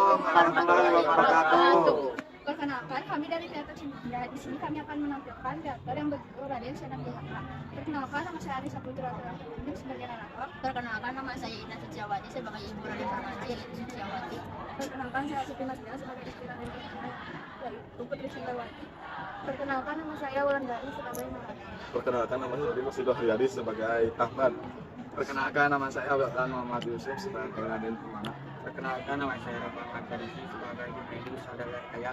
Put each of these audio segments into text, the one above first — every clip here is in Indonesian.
warahmatullahi wabarakatuh. Perkenalkan, kami dari Teater Cimanda. Di sini kami akan menampilkan teater yang berjudul Raden Senang Durhaka. Perkenalkan, nama saya Arisa Putra Tunjung sebagai Ranaka. Perkenalkan, nama saya Ina Suciawati sebagai ibu Raden Permana yaitu Suciawati. Perkenalkan, saya Siti Masnila sebagai istri Raden Permana yaitu Putri Sindawati. Perkenalkan, nama saya Wulandari sebagai Narati. Perkenalkan, nama saya Dimas Sidoaryadi sebagai Ahmad. Perkenalkan, nama saya Abdullah Muhammad Yusuf sebagai Raden Permana. Perkenalkan, nama saya Rahmat Karisi sebagai Junaidi Saudara Kaya.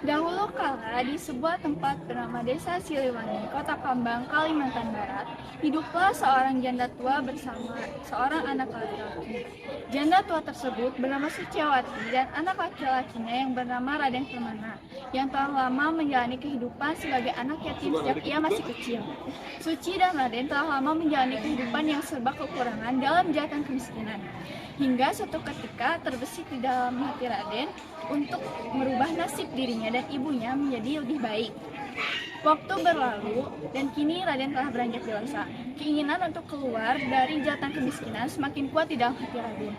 Dahulu kala di sebuah tempat bernama Desa Siliwangi, Kota Kambang, Kalimantan Barat, hiduplah seorang janda tua bersama seorang anak laki-laki. Janda tua tersebut bernama Suciawati dan anak laki-lakinya yang bernama Raden Permana, yang telah lama menjalani kehidupan sebagai anak yatim sejak ia masih kecil. Suci dan Raden telah lama menjalani kehidupan yang serba kekurangan dalam jatan kemiskinan. Hingga suatu ketika terbesit di dalam hati Raden untuk merubah nasib dirinya dan ibunya menjadi lebih baik. Waktu berlalu dan kini Raden telah beranjak dewasa. Keinginan untuk keluar dari jatan kemiskinan semakin kuat di dalam hati Raden.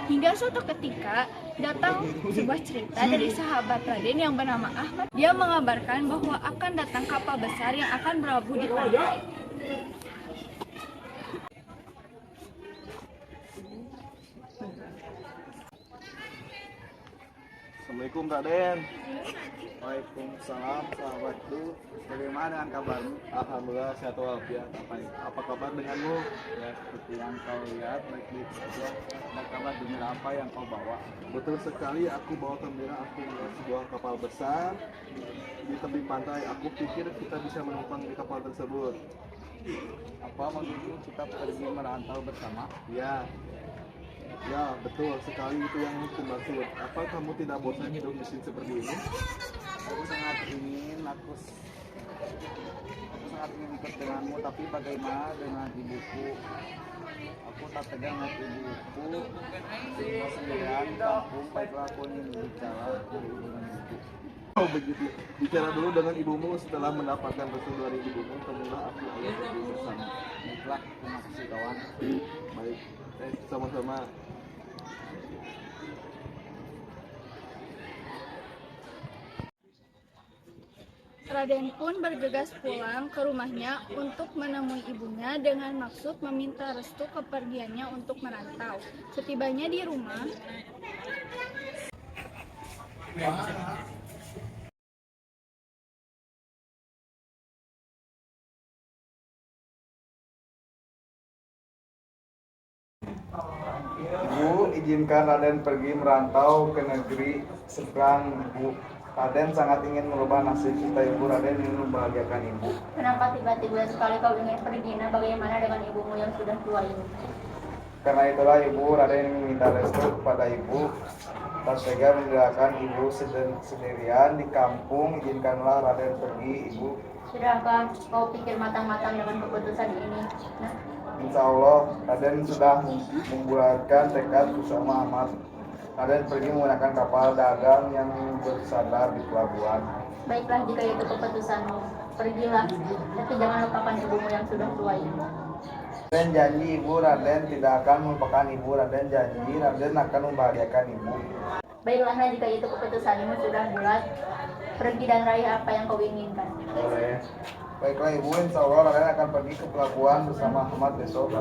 Hingga suatu ketika datang sebuah cerita dari sahabat Raden yang bernama Ahmad. Dia mengabarkan bahwa akan datang kapal besar yang akan berlabuh di pantai. Assalamualaikum Raden. Waalaikumsalam sahabatku. Bagaimana dengan kabarmu? Alhamdulillah sehat walafiat. Apa kabar denganmu? Ya, seperti yang kau lihat, baik-baik saja. Ada kabar dengan apa yang kau bawa? Betul sekali, aku bawa gembira. Aku melihat sebuah kapal besar di tepi pantai. Aku pikir kita bisa menumpang di kapal tersebut. Apa maksudmu kita pergi merantau bersama? Ya, betul sekali, itu yang aku maksud. Apa kamu tidak bosan hidup di sini seperti ini? Aku sangat ingin ikut denganmu, tapi bagaimana dengan ibuku? Aku tak tegang melihat ibuku semua sendirian di kampung. Baiklah, aku ingin bicara dulu dengan ibuku. Oh begitu. Bicara dulu dengan ibumu. Setelah mendapatkan restu dari ibumu, temulah aku ayo pergi bersama. Baiklah, terima kasih kawan. Baik, sama-sama. Raden pun bergegas pulang ke rumahnya untuk menemui ibunya dengan maksud meminta restu kepergiannya untuk merantau. Setibanya di rumah, Bu, izinkan Raden pergi merantau ke negeri seberang, Bu. Raden sangat ingin merubah nasib kita, Ibu. Raden ingin membahagiakan Ibu. Kenapa tiba-tiba sekali kau ingin pergi? Nah, bagaimana dengan ibumu yang sudah tua ini? Karena itulah, Ibu, Raden ingin minta restu kepada Ibu. Tak tega meninggalkan Ibu sendirian di kampung. Izinkanlah Raden pergi, Ibu. Sudahkah kau pikir matang-matang dengan keputusan ini? Nah, Insya Allah, Raden sudah membulatkan tekad bersama Ahmad. Raden pergi menggunakan kapal dagang yang bersandar di pelabuhan. baiklah jika itu keputusanmu. Pergilah, tapi jangan lupakan ibumu yang sudah tua ini. Raden janji, Ibu. Raden tidak akan melupakan Ibu. Raden janji, Raden akan membahagiakan Ibu. Baiklah, nah, jika itu keputusanmu sudah bulat, pergi dan raih apa yang kau inginkan. Boleh. Baiklah, Ibu, insya Allah Raden akan pergi ke pelabuhan bersama Ahmad besok.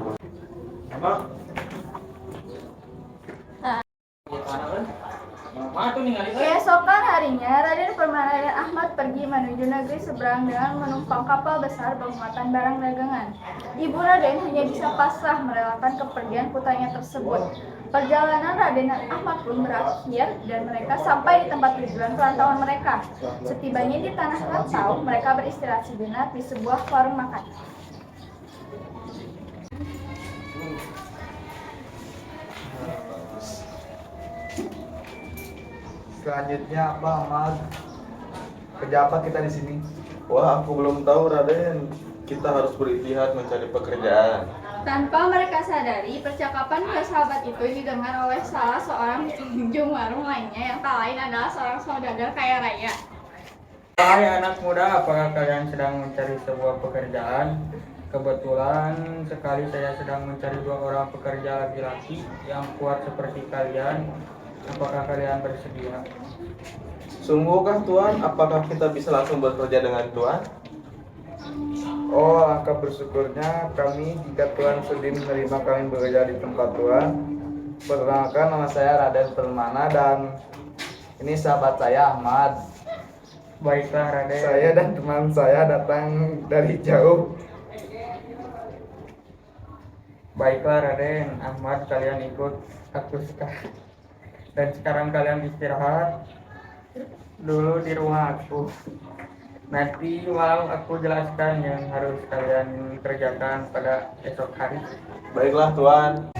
keesokan harinya Raden Permana dan Ahmad pergi menuju negeri seberang dengan menumpang kapal besar bermuatan barang dagangan. Ibu Raden hanya bisa pasrah merelakan kepergian putranya tersebut. Perjalanan Raden dan Ahmad pun berakhir dan mereka sampai di tempat tujuan perantauan mereka. Setibanya di tanah rantau, mereka beristirahat sejenak di sebuah warung makan. Selanjutnya apa, Ahmad? Kerja apa kita di sini? Wah, aku belum tahu Raden. Kita harus beristihad mencari pekerjaan. Tanpa mereka sadari, percakapan dua sahabat itu didengar oleh salah seorang pengunjung warung lainnya yang tak lain adalah seorang saudagar kaya raya. Hai anak muda, apakah kalian sedang mencari sebuah pekerjaan? Kebetulan sekali saya sedang mencari 2 orang pekerja laki-laki yang kuat seperti kalian. Apakah kalian bersedia? Sungguhkah Tuan? Apakah kita bisa langsung bekerja dengan Tuan? Oh, angka bersyukurnya kami jika Tuan sudi menerima kami bekerja di tempat Tuan. Perkenalkan, nama saya Raden Permana dan ini sahabat saya Ahmad. Baiklah Raden. Saya dan teman saya datang dari jauh. Baiklah Raden, Ahmad, kalian ikut aku sekarang. Dan sekarang kalian istirahat dulu di rumah aku. Nanti malam aku jelaskan yang harus kalian kerjakan pada esok hari. Baiklah Tuan.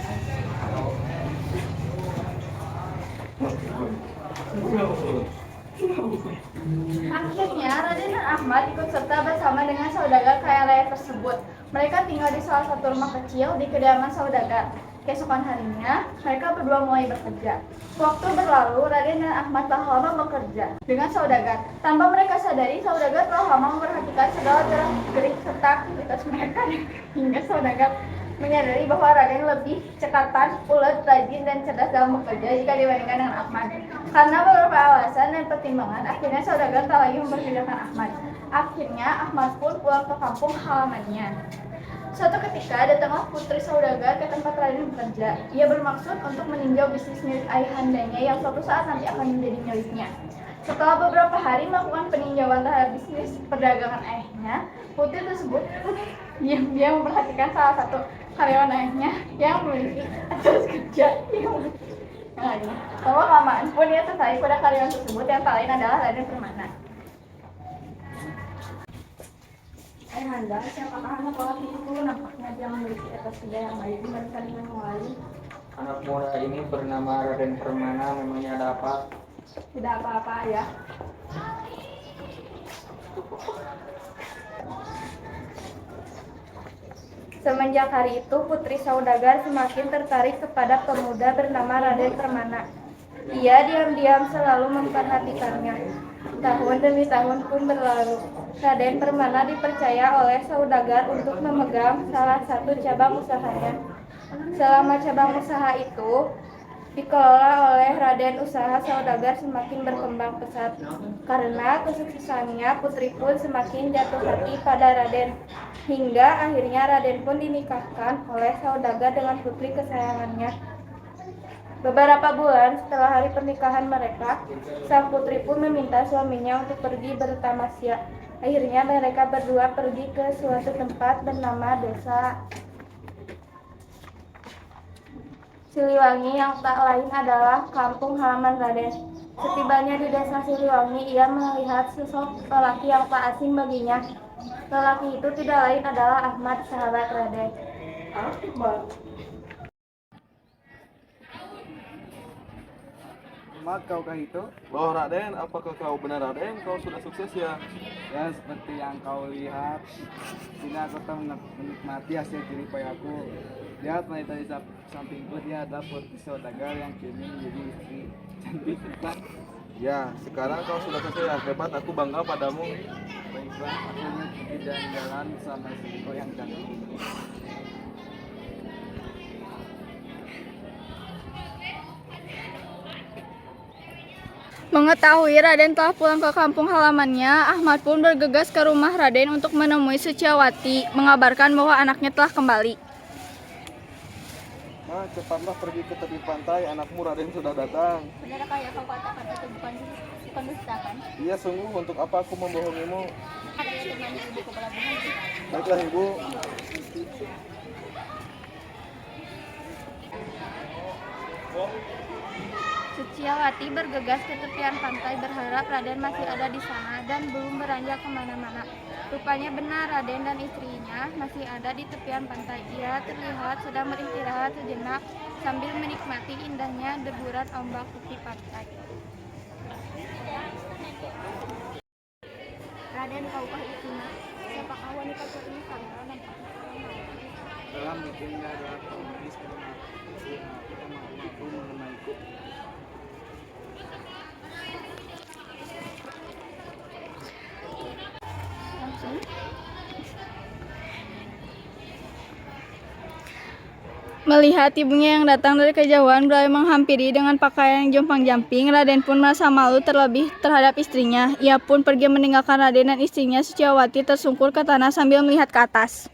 Akhirnya Raden dan Ahmad ikut serta bersama dengan saudagar kaya raya tersebut. Mereka tinggal di salah satu rumah kecil di kediaman saudagar. Keesokan harinya, mereka berdua mulai bekerja. Waktu berlalu, Raden dan Ahmad telah lama bekerja dengan saudagar. Tanpa mereka sadari, saudagar telah lama memperhatikan segala gerak-gerik serta aktivitas mereka hingga saudagar menyadari bahwa Raden lebih cekatan, ulet, rajin, dan cerdas dalam bekerja jika dibandingkan dengan Ahmad. Karena beberapa alasan dan pertimbangan, akhirnya saudagar tak lagi memperkerjakan Ahmad. Akhirnya Ahmad pun pulang ke kampung halamannya. Suatu ketika datanglah putri saudagar ke tempat Raden bekerja. Ia bermaksud untuk meninjau bisnis milik ayahandanya yang suatu saat nanti akan menjadi miliknya. Setelah beberapa hari melakukan peninjauan terhadap bisnis perdagangan ayahnya, putri tersebut diam-diam memperhatikan salah satu karyawan ayahnya yang memiliki etos kerja yang lainnya. Lama-lamaan pun ia tertarik pada karyawan tersebut yang tak lain adalah Raden Permana. Ayahanda, siapakah anak lelaki itu? Nampaknya dia memiliki etos kerja yang baik dibandingkan dengan yang lain. Anak muda ini bernama Raden Permana, memangnya ada apa? Tidak apa-apa ya. Semenjak hari itu, putri saudagar semakin tertarik kepada pemuda bernama Raden Permana. Ia diam-diam selalu memperhatikannya. Tahun demi tahun pun berlalu. Raden Permana dipercaya oleh saudagar untuk memegang salah satu cabang usahanya. Selama cabang usaha itu dikelola oleh Raden, usaha saudagar semakin berkembang pesat. Karena kesuksesannya, putri pun semakin jatuh hati pada Raden. Hingga akhirnya Raden pun dinikahkan oleh saudagar dengan putri kesayangannya. Beberapa bulan setelah hari pernikahan mereka, sang putri pun meminta suaminya untuk pergi bertamasya. Akhirnya mereka berdua pergi ke suatu tempat bernama Desa Siliwangi yang tak lain adalah kampung halaman Raden. Setibanya di desa Siliwangi, ia melihat sosok lelaki yang tak asing baginya. Lelaki itu tidak lain adalah Ahmad, sahabat Raden. Ahmad, kaukah itu? Loh Raden, apakah kau benar Raden? Kau sudah sukses ya? Ya, seperti yang kau lihat, sini aku telah menikmati hasil jerih payahku. Lihat wanita di sampingku, dia adalah putri saudagar yang kini menjadi istri cantik kita. Ya, sekarang kau sudah sukses yang hebat, aku bangga padamu. Baiklah, aku pergi jalan-jalan sama istriku yang cantik ini. Mengetahui Raden telah pulang ke kampung halamannya, Ahmad pun bergegas ke rumah Raden untuk menemui Suciawati, mengabarkan bahwa anaknya telah kembali. Nah, cepatlah pergi ke tepi pantai, anakmu Raden sudah datang. Benarkah yang kau katakan itu bukan pendustakan? Iya sungguh, untuk apa aku membohongimu? Ada yang temani ibu ke pelabuhan. Baiklah ibu. Suciawati bergegas ke tepian pantai berharap Raden masih ada di sana dan belum beranjak kemana-mana. Rupanya benar, Raden dan istrinya masih ada di tepian pantai. Ia terlihat sedang beristirahat sejenak sambil menikmati indahnya deburan ombak tepi pantai. Raden, kaukah itu nak? Siapakah wanita putri sana? Dalam mimpinya adalah komunis mampu mengenaiku. Melihat ibunya yang datang dari kejauhan berlari menghampiri dengan pakaian yang jompang-jamping, Raden pun merasa malu terlebih terhadap istrinya. Ia pun pergi meninggalkan Raden dan istrinya Suciawati tersungkur ke tanah sambil melihat ke atas.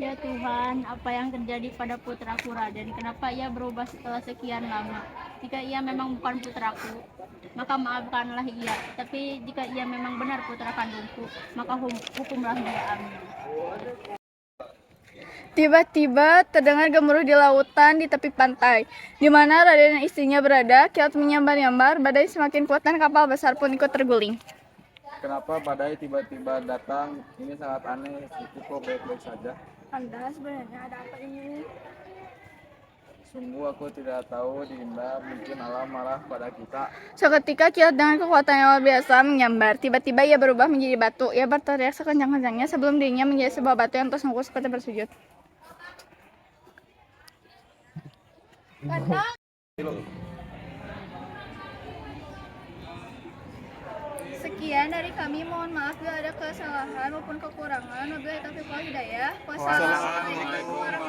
Ya Tuhan, apa yang terjadi pada putraku Raden? Kenapa ia berubah setelah sekian lama? Jika ia memang bukan putraku, maka maafkanlah ia. Tapi jika ia memang benar putra kandungku, maka hukumlah dia. Amin. Tiba-tiba terdengar gemuruh di lautan di tepi pantai, di mana Raden dan istrinya berada. Kilat menyambar-nyambar, badai semakin kuat dan kapal besar pun ikut terguling. Kenapa badai tiba-tiba datang? Ini sangat aneh. Itu kok baik-baik saja. Anda sebenarnya ada apa ini? Sungguh aku tidak tahu, Dinda. Mungkin alam marah pada kita. Seketika kilat dengan kekuatan yang luar biasa menyambar. Tiba-tiba ia berubah menjadi batu. Ia berteriak sekencang-kencangnya sebelum dirinya menjadi sebuah batu yang tersungkur seperti bersujud. Sekian dari kami, mohon maaf bila ada kesalahan maupun kekurangan. Wabillahi taufiq wal hidayah. Wassalamualaikum warahmatullahi wabarakatuh.